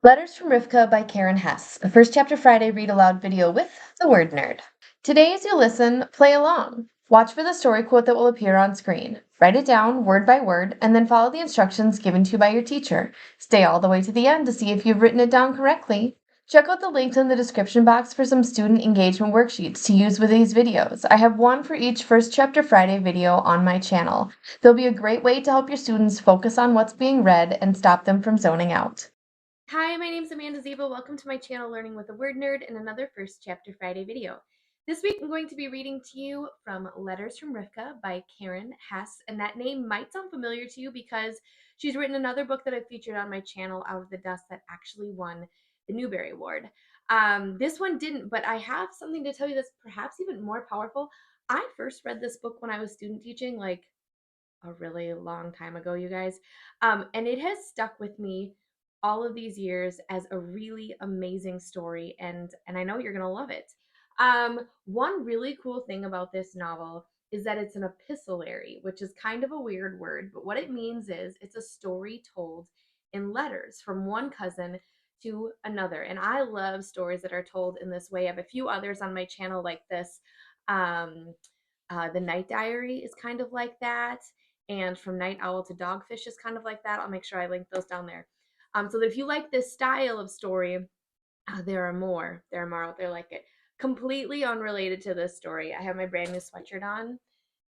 Letters from Rifka by Karen Hesse, the first chapter Friday read aloud video with the word nerd. Today, as you listen, play along. Watch for the story quote that will appear on screen. Write it down word by word and then follow the instructions given to you by your teacher. Stay all the way to the end to see if you've written it down correctly. Check out the links in the description box for some student engagement worksheets to use with these videos. I have one for each first chapter Friday video on my channel. They'll be a great way to help your students focus on what's being read and stop them from zoning out. Hi, my name is Amanda Zieba. Welcome to my channel, Learning with the Word Nerd, and another First Chapter Friday video. This week I'm going to be reading to you from Letters from Rifka by Karen Hesse, and that name might sound familiar to you because she's written another book that I've featured on my channel, Out of the Dust, that actually won the Newbery Award. This one didn't, but I have something to tell you that's perhaps even more powerful. I first read this book when I was student teaching, like a really long time ago, you guys. And it has stuck with me all of these years as a really amazing story, and I know you're gonna love it. One really cool thing about this novel is that it's an epistolary, which is kind of a weird word, but what it means is it's a story told in letters from one cousin to another. And I love stories that are told in this way. I have a few others on my channel like this. Um, the Night Diary is kind of like that, and From Night Owl to Dogfish is kind of like that. I'll make sure I link those down there. So that if you like this style of story, there are more. There are more out there like it. Completely unrelated to this story, I have my brand new sweatshirt on.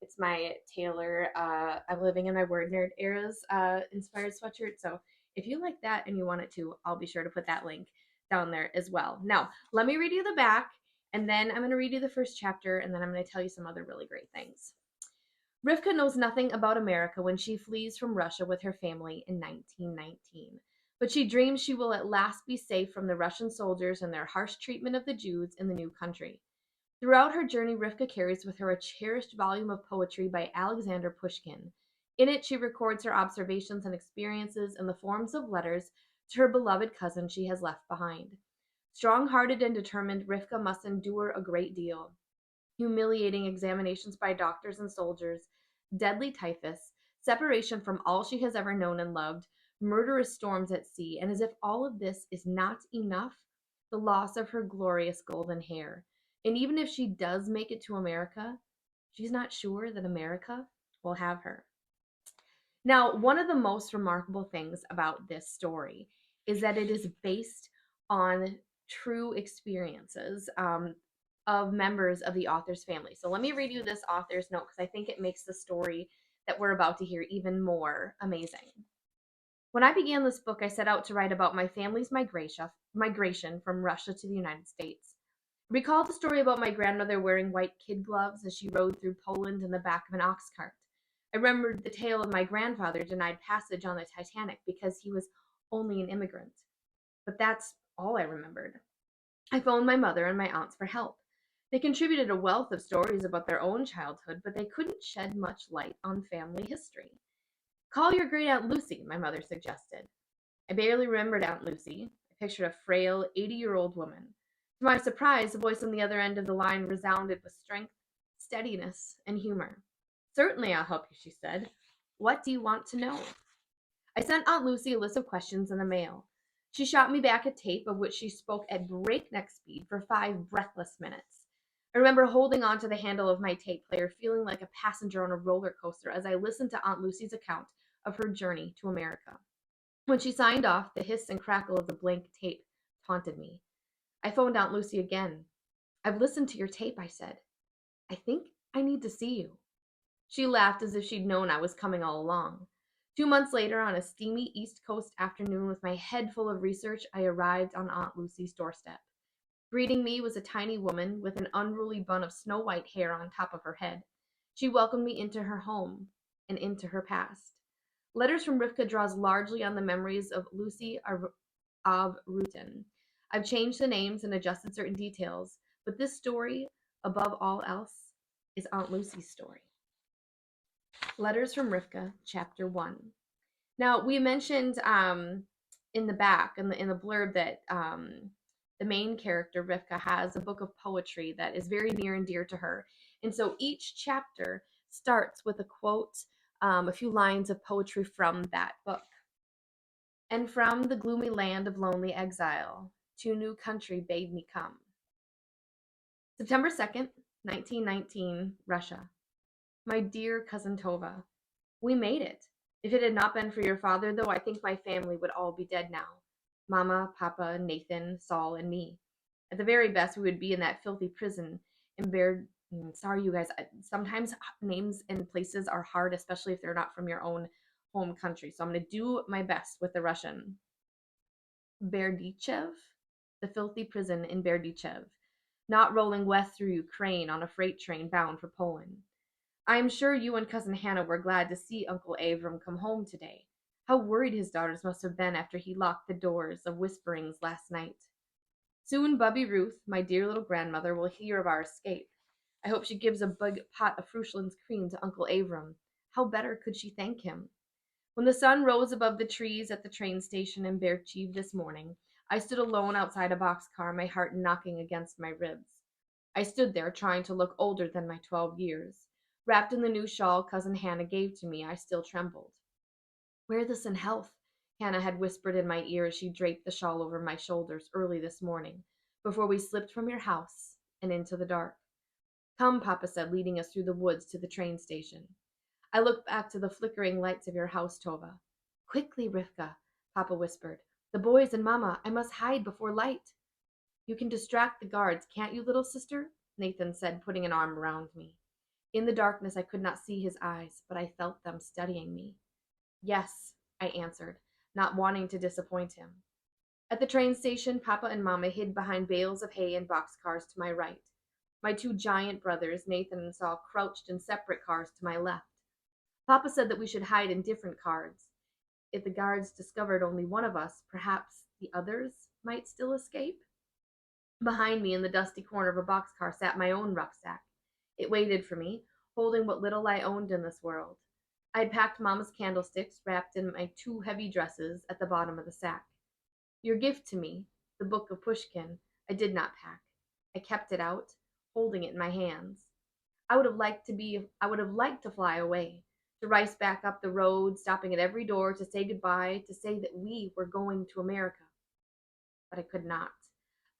It's my Taylor I'm living in my word nerd eras inspired sweatshirt. So if you like that and you want it to, I'll be sure to put that link down there as well. Now, let me read you the back, and then I'm going to read you the first chapter, and then I'm going to tell you some other really great things. Rivka knows nothing about America when she flees from Russia with her family in 1919. But she dreams she will at last be safe from the Russian soldiers and their harsh treatment of the Jews in the new country. Throughout her journey, Rivka carries with her a cherished volume of poetry by Alexander Pushkin. In it, she records her observations and experiences in the forms of letters to her beloved cousin she has left behind. Strong hearted and determined, Rivka must endure a great deal: humiliating examinations by doctors and soldiers, deadly typhus, separation from all she has ever known and loved, murderous storms at sea, and as if all of this is not enough, the loss of her glorious golden hair. And even if she does make it to America, she's not sure that America will have her. Now, one of the most remarkable things about this story is that it is based on true experiences of members of the author's family. So let me read you this author's note because I think it makes the story that we're about to hear even more amazing. When I began this book, I set out to write about my family's migration from Russia to the United States. Recall the story about my grandmother wearing white kid gloves as she rode through Poland in the back of an ox cart. I remembered the tale of my grandfather denied passage on the Titanic because he was only an immigrant. But that's all I remembered. I phoned my mother and my aunts for help. They contributed a wealth of stories about their own childhood, but they couldn't shed much light on family history. Call your great Aunt Lucy, my mother suggested. I barely remembered Aunt Lucy. I pictured a frail, 80-year-old woman. To my surprise, the voice on the other end of the line resounded with strength, steadiness, and humor. Certainly, I'll help you, she said. What do you want to know? I sent Aunt Lucy a list of questions in the mail. She shot me back a tape of which she spoke at breakneck speed for 5 breathless minutes. I remember holding on to the handle of my tape player, feeling like a passenger on a roller coaster as I listened to Aunt Lucy's account of her journey to America. When she signed off, the hiss and crackle of the blank tape taunted me. I phoned Aunt Lucy again. I've listened to your tape, I said. I think I need to see you. She laughed as if she'd known I was coming all along. 2 months later, on a steamy East Coast afternoon with my head full of research, I arrived on Aunt Lucy's doorstep. Greeting me was a tiny woman with an unruly bun of snow white hair on top of her head. She welcomed me into her home and into her past. Letters from Rifka draws largely on the memories of Lucy of Rutan. I've changed the names and adjusted certain details, but this story, above all else, is Aunt Lucy's story. Letters from Rifka, Chapter 1. Now, we mentioned in the back, in the blurb, that the main character, Rifka, has a book of poetry that is very near and dear to her. And so each chapter starts with a quote, a few lines of poetry from that book. And from the gloomy land of lonely exile, to new country bade me come. September 2nd, 1919, Russia. My dear cousin Tovah, we made it. If it had not been for your father, though, I think my family would all be dead now. Mama, Papa, Nathan, Saul, and me. At the very best, we would be in that filthy prison in Bear. Sorry, you guys. Sometimes names and places are hard, especially if they're not from your own home country. So I'm going to do my best with the Russian. Berdichev, the filthy prison in Berdichev, not rolling west through Ukraine on a freight train bound for Poland. I am sure you and Cousin Hannah were glad to see Uncle Avram come home today. How worried his daughters must have been after he locked the doors of whisperings last night. Soon Bubby Ruth, my dear little grandmother, will hear of our escape. I hope she gives a big pot of Fruchlin's cream to Uncle Avram. How better could she thank him? When the sun rose above the trees at the train station in Berchiv this morning, I stood alone outside a boxcar, my heart knocking against my ribs. I stood there trying to look older than my 12 years. Wrapped in the new shawl Cousin Hannah gave to me, I still trembled. Wear this in health, Hannah had whispered in my ear as she draped the shawl over my shoulders early this morning, before we slipped from your house and into the dark. Come, Papa said, leading us through the woods to the train station. I looked back to the flickering lights of your house, Tovah. Quickly, Rifka, Papa whispered. The boys and Mama, I must hide before light. You can distract the guards, can't you, little sister? Nathan said, putting an arm around me. In the darkness, I could not see his eyes, but I felt them studying me. Yes, I answered, not wanting to disappoint him. At the train station, Papa and Mama hid behind bales of hay and boxcars to my right. My two giant brothers, Nathan and Saul, crouched in separate cars to my left. Papa said that we should hide in different cars. If the guards discovered only one of us, perhaps the others might still escape. Behind me in the dusty corner of a boxcar sat my own rucksack. It waited for me, holding what little I owned in this world. I had packed Mama's candlesticks wrapped in my two heavy dresses at the bottom of the sack. Your gift to me, the book of Pushkin, I did not pack. I kept it out, holding it in my hands. I would have liked to fly away, to race back up the road, stopping at every door to say goodbye, to say that we were going to America. But I could not.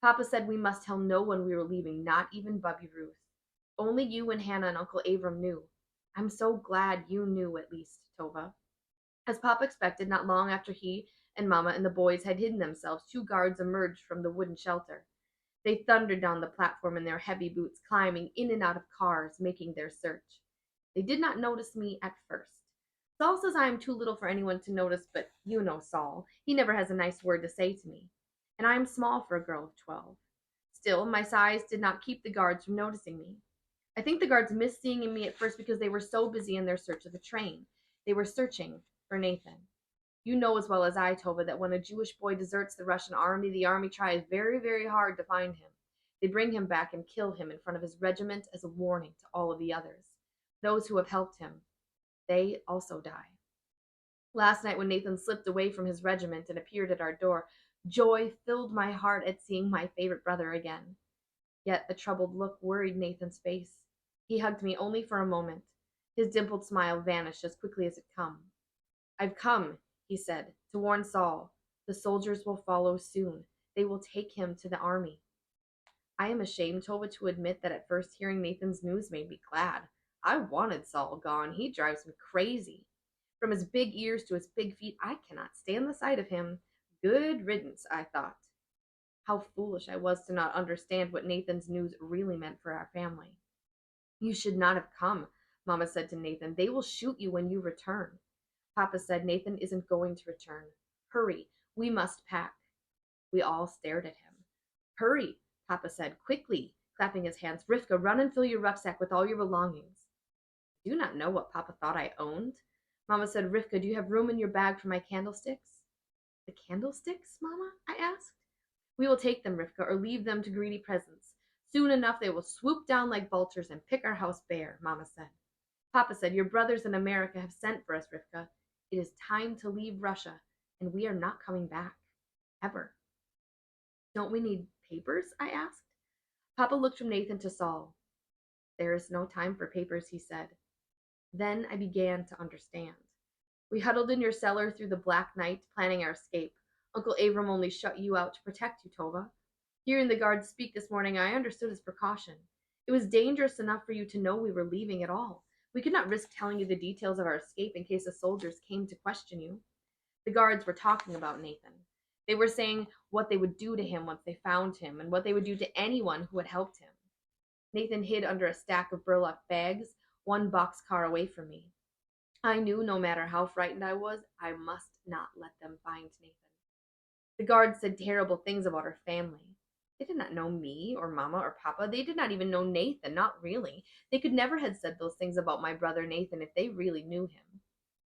Papa said we must tell no one we were leaving, not even Bubby Ruth. Only you and Hannah and Uncle Avram knew. I'm so glad you knew, at least, Tovah. As Papa expected, not long after he and Mama and the boys had hidden themselves, two guards emerged from the wooden shelter. They thundered down the platform in their heavy boots, climbing in and out of cars, making their search. They did not notice me at first. Saul says I am too little for anyone to notice, but you know Saul. He never has a nice word to say to me. And I am small for a girl of 12. Still, my size did not keep the guards from noticing me. I think the guards missed seeing me at first because they were so busy in their search of the train. They were searching for Nathan. You know as well as I, Tovah, that when a Jewish boy deserts the Russian army, the army tries very, very hard to find him. They bring him back and kill him in front of his regiment as a warning to all of the others. Those who have helped him, they also die. Last night when Nathan slipped away from his regiment and appeared at our door, joy filled my heart at seeing my favorite brother again. Yet a troubled look worried Nathan's face. He hugged me only for a moment. His dimpled smile vanished as quickly as it come. I've come, he said, to warn Saul. The soldiers will follow soon. They will take him to the army. I am ashamed, Tovah, to admit that at first hearing Nathan's news made me glad. I wanted Saul gone. He drives me crazy. From his big ears to his big feet, I cannot stand the sight of him. Good riddance, I thought. How foolish I was to not understand what Nathan's news really meant for our family. You should not have come, Mama said to Nathan. They will shoot you when you return. Papa said Nathan isn't going to return. Hurry, we must pack. We all stared at him. Hurry, Papa said, quickly, clapping his hands. Rifka, run and fill your rucksack with all your belongings. I do not know what Papa thought I owned. Mama said, Rifka, do you have room in your bag for my candlesticks? The candlesticks, Mama? I asked. We will take them, Rifka, or leave them to greedy peasants. Soon enough they will swoop down like vultures and pick our house bare, Mama said. Papa said, your brothers in America have sent for us, Rifka. It is time to leave Russia, and we are not coming back. Ever. Don't we need papers? I asked. Papa looked from Nathan to Saul. There is no time for papers, he said. Then I began to understand. We huddled in your cellar through the black night, planning our escape. Uncle Abram only shut you out to protect you, Tovah. Hearing the guards speak this morning, I understood his precaution. It was dangerous enough for you to know we were leaving at all. We could not risk telling you the details of our escape in case the soldiers came to question you. The guards were talking about Nathan. They were saying what they would do to him once they found him, and what they would do to anyone who had helped him. Nathan hid under a stack of burlap bags, one boxcar away from me. I knew no matter how frightened I was, I must not let them find Nathan. The guards said terrible things about our family. They did not know me or Mama or Papa. They did not even know Nathan, not really. They could never have said those things about my brother Nathan if they really knew him.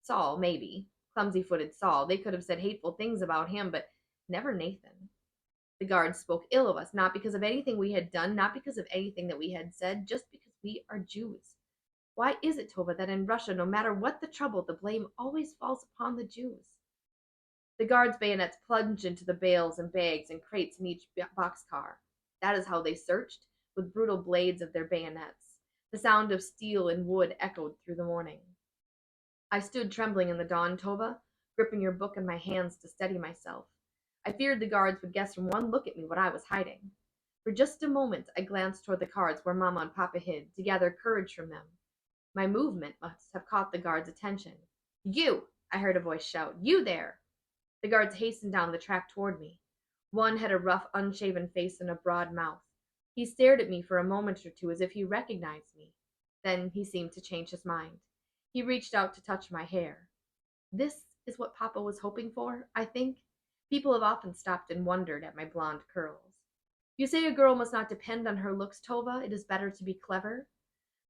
Saul, maybe. Clumsy-footed Saul. They could have said hateful things about him, but never Nathan. The guards spoke ill of us, not because of anything we had done, not because of anything that we had said, just because we are Jews. Why is it, Tovah, that in Russia, no matter what the trouble, the blame always falls upon the Jews? The guards' bayonets plunged into the bales and bags and crates in each boxcar. That is how they searched, with brutal blades of their bayonets. The sound of steel and wood echoed through the morning. I stood trembling in the dawn, Tovah, gripping your book in my hands to steady myself. I feared the guards would guess from one look at me what I was hiding. For just a moment I glanced toward the cards where Mama and Papa hid, to gather courage from them. My movement must have caught the guards' attention. "You!" I heard a voice shout. "You there!" The guards hastened down the track toward me. One had a rough, unshaven face and a broad mouth. He stared at me for a moment or two as if he recognized me. Then he seemed to change his mind. He reached out to touch my hair. This is what Papa was hoping for, I think. People have often stopped and wondered at my blonde curls. You say a girl must not depend on her looks, Tovah. It is better to be clever.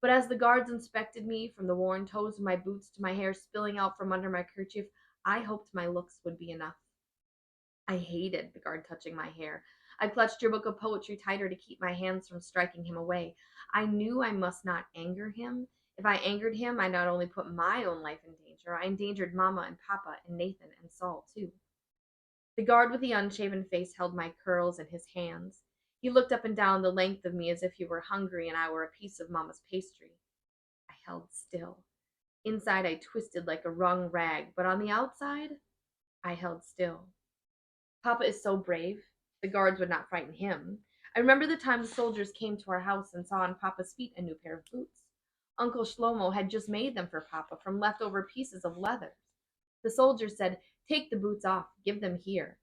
But as the guards inspected me, from the worn toes of my boots to my hair spilling out from under my kerchief, I hoped my looks would be enough. I hated the guard touching my hair. I clutched your book of poetry tighter to keep my hands from striking him away. I knew I must not anger him. If I angered him, I not only put my own life in danger, I endangered Mama and Papa and Nathan and Saul, too. The guard with the unshaven face held my curls in his hands. He looked up and down the length of me as if he were hungry and I were a piece of Mama's pastry. I held still. Inside I twisted like a wrung rag, but on the outside, I held still. Papa is so brave. The guards would not frighten him. I remember the time the soldiers came to our house and saw on Papa's feet a new pair of boots. Uncle Shlomo had just made them for Papa from leftover pieces of leather. The soldiers said, "Take the boots off, give them here."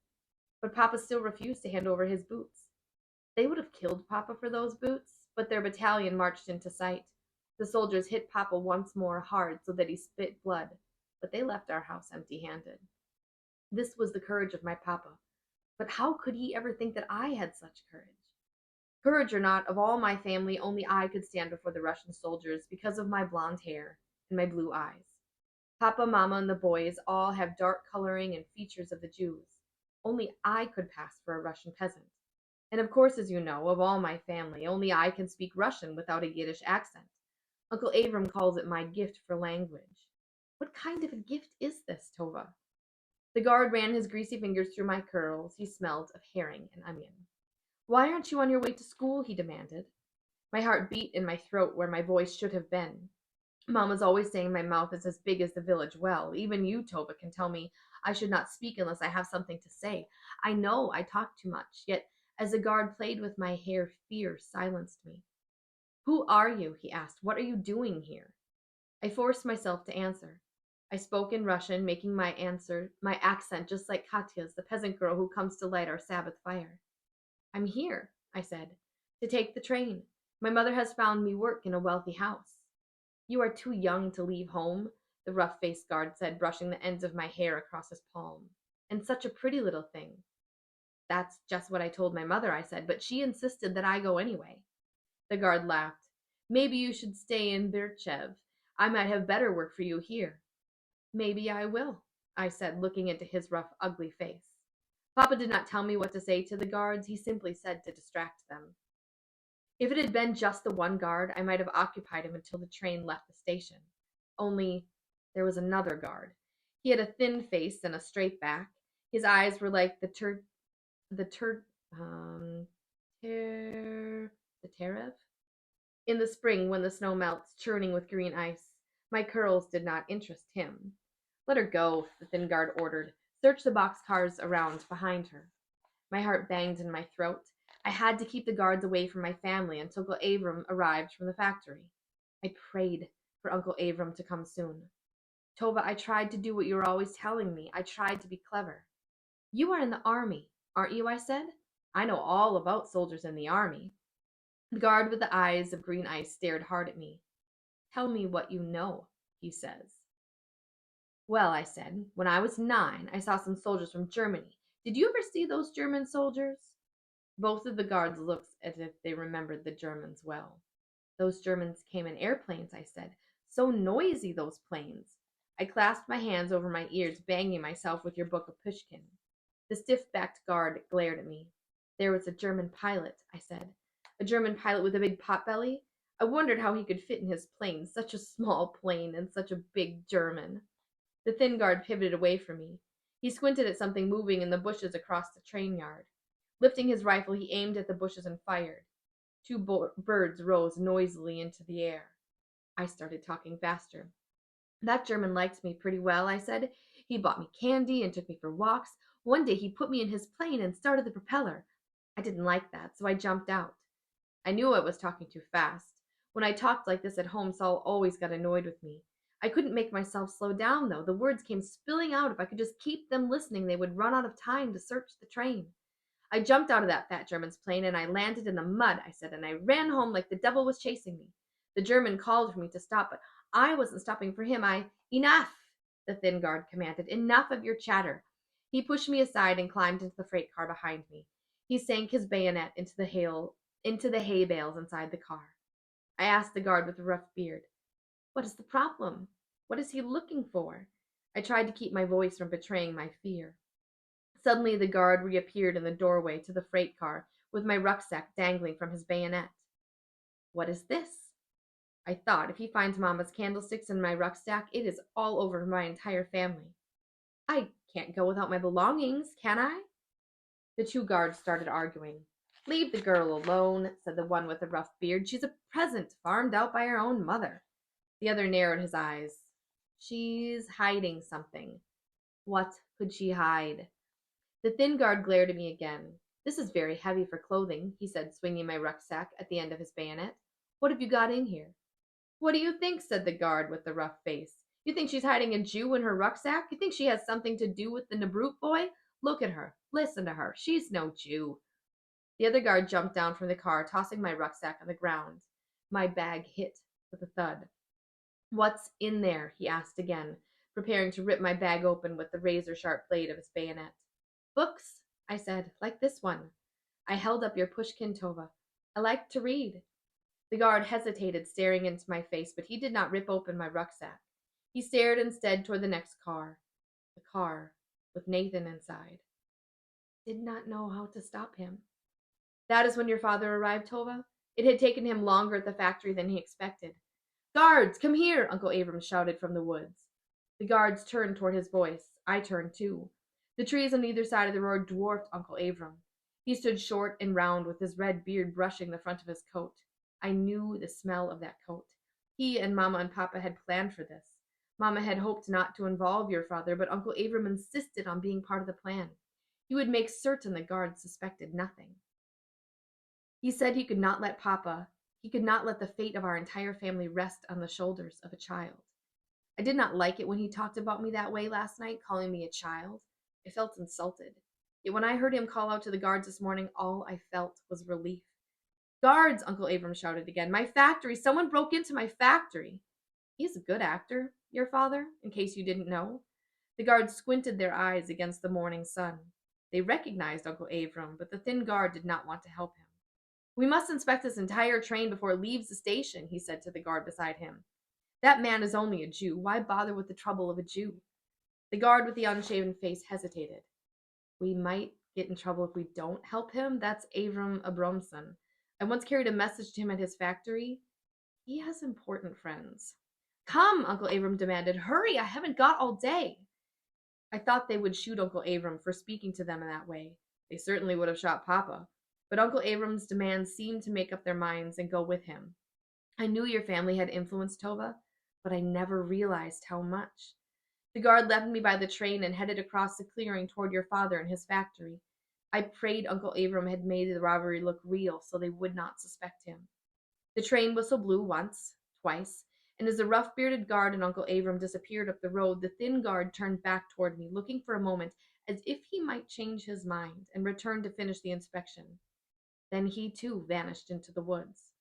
But Papa still refused to hand over his boots. They would have killed Papa for those boots, but their battalion marched into sight. The soldiers hit Papa once more hard so that he spit blood, but they left our house empty-handed. This was the courage of my Papa. But how could he ever think that I had such courage? Courage or not, of all my family, only I could stand before the Russian soldiers because of my blonde hair and my blue eyes. Papa, Mama, and the boys all have dark coloring and features of the Jews. Only I could pass for a Russian peasant. And of course, as you know, of all my family, only I can speak Russian without a Yiddish accent. Uncle Abram calls it my gift for language. What kind of a gift is this, Tovah? The guard ran his greasy fingers through my curls. He smelled of herring and onion. "Why aren't you on your way to school?" he demanded. My heart beat in my throat where my voice should have been. Mama's always saying my mouth is as big as the village well. Even you, Tovah, can tell me I should not speak unless I have something to say. I know I talk too much, yet as the guard played with my hair, fear silenced me. "Who are you?" he asked. "What are you doing here?" I forced myself to answer. I spoke in Russian, making my accent just like Katya's, the peasant girl who comes to light our Sabbath fire. "I'm here," I said, "to take the train. My mother has found me work in a wealthy house." "You are too young to leave home," the rough-faced guard said, brushing the ends of my hair across his palm. "And such a pretty little thing." "That's just what I told my mother," I said, "but she insisted that I go anyway." The guard laughed. "Maybe you should stay in Birchev. I might have better work for you here." "Maybe I will," I said, looking into his rough, ugly face. Papa did not tell me what to say to the guards. He simply said to distract them. If it had been just the one guard, I might have occupied him until the train left the station. Only there was another guard. He had a thin face and a straight back. His eyes were like the terev in the spring when the snow melts, churning with green ice. My curls did not interest him. Let her go, the thin guard ordered. Search the boxcars around behind her. My heart banged in my throat. I had to keep the guards away from my family until Uncle Abram arrived from the factory. I prayed for Uncle Abram to come soon. Tovah, I tried to do what you were always telling me. I tried to be clever. You are in the army, aren't you? I said. I know all about soldiers in the army. The guard with the eyes of green ice stared hard at me. Tell me what you know, he says. Well, I said, when I was 9, I saw some soldiers from Germany. Did you ever see those German soldiers? Both of the guards looked as if they remembered the Germans well. Those Germans came in airplanes, I said. So noisy, those planes. I clasped my hands over my ears, banging myself with your book of Pushkin. The stiff-backed guard glared at me. There was a German pilot, I said. A German pilot with a big potbelly? I wondered how he could fit in his plane, such a small plane and such a big German. The thin guard pivoted away from me. He squinted at something moving in the bushes across the train yard. Lifting his rifle, he aimed at the bushes and fired. 2 birds rose noisily into the air. I started talking faster. That German liked me pretty well, I said. He bought me candy and took me for walks. One day he put me in his plane and started the propeller. I didn't like that, so I jumped out. I knew I was talking too fast. When I talked like this at home, Saul always got annoyed with me. I couldn't make myself slow down, though. The words came spilling out. If I could just keep them listening, they would run out of time to search the train. I jumped out of that fat German's plane and I landed in the mud, I said, and I ran home like the devil was chasing me. The German called for me to stop, but I wasn't stopping for him. Enough, the thin guard commanded. Enough of your chatter. He pushed me aside and climbed into the freight car behind me. He sank his bayonet into the hay bales inside the car. I asked the guard with the rough beard, what is the problem? What is he looking for? I tried to keep my voice from betraying my fear. Suddenly the guard reappeared in the doorway to the freight car with my rucksack dangling from his bayonet. What is this? I thought, if he finds Mama's candlesticks in my rucksack, it is all over my entire family. I can't go without my belongings, can I? The 2 guards started arguing. Leave the girl alone, said the one with the rough beard. She's a present, farmed out by her own mother. The other narrowed his eyes. She's hiding something. What could she hide? The thin guard glared at me again. This is very heavy for clothing, he said, swinging my rucksack at the end of his bayonet. What have you got in here? What do you think? Said the guard with the rough face. You think she's hiding a Jew in her rucksack? You think she has something to do with the Nabrut boy? Look at her. Listen to her. She's no Jew. The other guard jumped down from the car, tossing my rucksack on the ground. My bag hit with a thud. What's in there? He asked again, preparing to rip my bag open with the razor-sharp blade of his bayonet. Books, I said, like this one. I held up your Pushkin, Tovah. I like to read. The guard hesitated, staring into my face, but he did not rip open my rucksack. He stared instead toward the next car, the car with Nathan inside. Did not know how to stop him. That is when your father arrived, Tovah? It had taken him longer at the factory than he expected. Guards, come here, Uncle Abram shouted from the woods. The guards turned toward his voice. I turned too. The trees on either side of the road dwarfed Uncle Abram. He stood short and round with his red beard brushing the front of his coat. I knew the smell of that coat. He and Mama and Papa had planned for this. Mama had hoped not to involve your father, but Uncle Abram insisted on being part of the plan. He would make certain the guards suspected nothing. He said he could not let the fate of our entire family rest on the shoulders of a child. I did not like it when he talked about me that way last night, calling me a child. I felt insulted. Yet when I heard him call out to the guards this morning, all I felt was relief. Guards, Uncle Abram shouted again. My factory! Someone broke into my factory! He's a good actor, your father, in case you didn't know. The guards squinted their eyes against the morning sun. They recognized Uncle Abram, but the thin guard did not want to help him. We must inspect this entire train before it leaves the station, he said to the guard beside him. That man is only a Jew. Why bother with the trouble of a Jew? The guard with the unshaven face hesitated. We might get in trouble if we don't help him. That's Avram Abramson. I once carried a message to him at his factory. He has important friends. Come, Uncle Abram demanded. Hurry, I haven't got all day. I thought they would shoot Uncle Abram for speaking to them in that way. They certainly would have shot Papa. But Uncle Abram's demands seemed to make up their minds and go with him. I knew your family had influenced Tovah, but I never realized how much. The guard left me by the train and headed across the clearing toward your father and his factory. I prayed Uncle Abram had made the robbery look real so they would not suspect him. The train whistle blew once, twice, and as the rough-bearded guard and Uncle Abram disappeared up the road, the thin guard turned back toward me, looking for a moment as if he might change his mind and return to finish the inspection. Then he, too, vanished into the woods.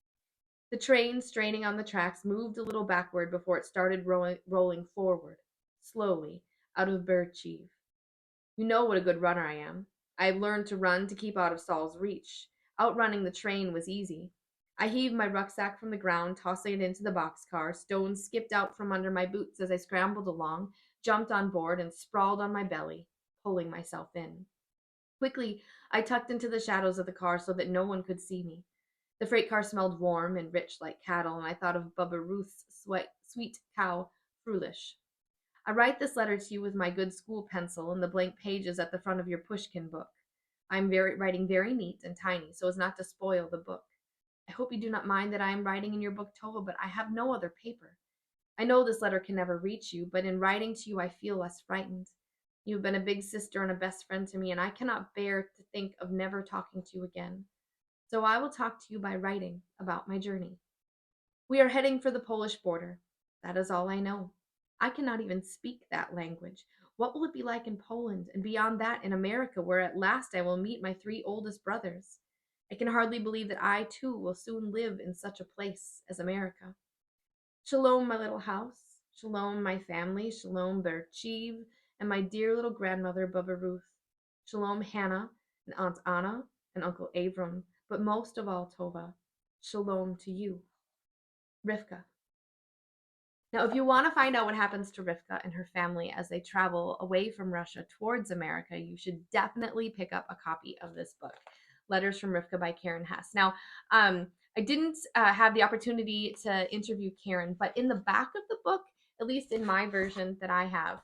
The train, straining on the tracks, moved a little backward before it started rolling forward, slowly, out of Berchiv. You know what a good runner I am. I have learned to run to keep out of Saul's reach. Outrunning the train was easy. I heaved my rucksack from the ground, tossing it into the boxcar. Stones skipped out from under my boots as I scrambled along, jumped on board, and sprawled on my belly, pulling myself in. Quickly, I tucked into the shadows of the car so that no one could see me. The freight car smelled warm and rich like cattle, and I thought of Bubba Ruth's sweet cow, Frulish. I write this letter to you with my good school pencil and the blank pages at the front of your Pushkin book. I'm writing very neat and tiny so as not to spoil the book. I hope you do not mind that I am writing in your book, Tovah, but I have no other paper. I know this letter can never reach you, but in writing to you I feel less frightened. You have been a big sister and a best friend to me, and I cannot bear to think of never talking to you again. So I will talk to you by writing about my journey. We are heading for the Polish border. That is all I know. I cannot even speak that language. What will it be like in Poland, and beyond that in America, where at last I will meet my 3 oldest brothers? I can hardly believe that I, too, will soon live in such a place as America. Shalom, my little house. Shalom, my family. Shalom, Berchiv, and my dear little grandmother, Bubba Ruth. Shalom, Hannah, and Aunt Anna, and Uncle Abram. But most of all, Tovah, shalom to you, Rifka. Now, if you want to find out what happens to Rifka and her family as they travel away from Russia towards America, you should definitely pick up a copy of this book, Letters from Rifka by Karen Hesse. Now, I didn't have the opportunity to interview Karen, but in the back of the book, at least in my version that I have,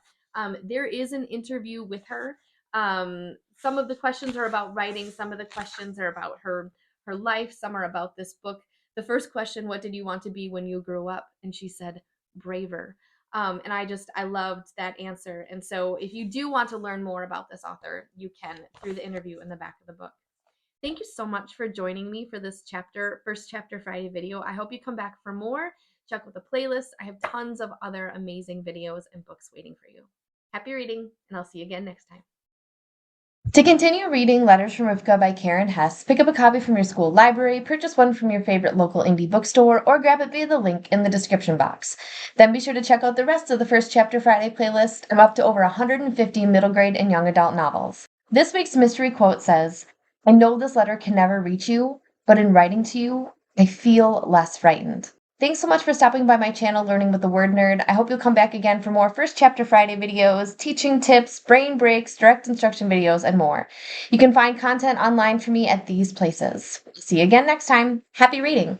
there is an interview with her. Some of the questions are about writing, some of the questions are about her life, some are about this book. The first question, what did you want to be when you grew up? And she said, braver. And I loved that answer. And so if you do want to learn more about this author, you can through the interview in the back of the book. Thank you so much for joining me for this first chapter Friday video. I hope you come back for more. Check out the playlist. I have tons of other amazing videos and books waiting for you. Happy reading, and I'll see you again next time. To continue reading Letters from Rifka by Karen Hesse, pick up a copy from your school library, purchase one from your favorite local indie bookstore, or grab it via the link in the description box. Then be sure to check out the rest of the First Chapter Friday playlist. I'm up to over 150 middle grade and young adult novels. This week's mystery quote says, "I know this letter can never reach you, but in writing to you, I feel less frightened." Thanks so much for stopping by my channel, Learning with the Word Nerd. I hope you'll come back again for more First Chapter Friday videos, teaching tips, brain breaks, direct instruction videos, and more. You can find content online for me at these places. See you again next time. Happy reading!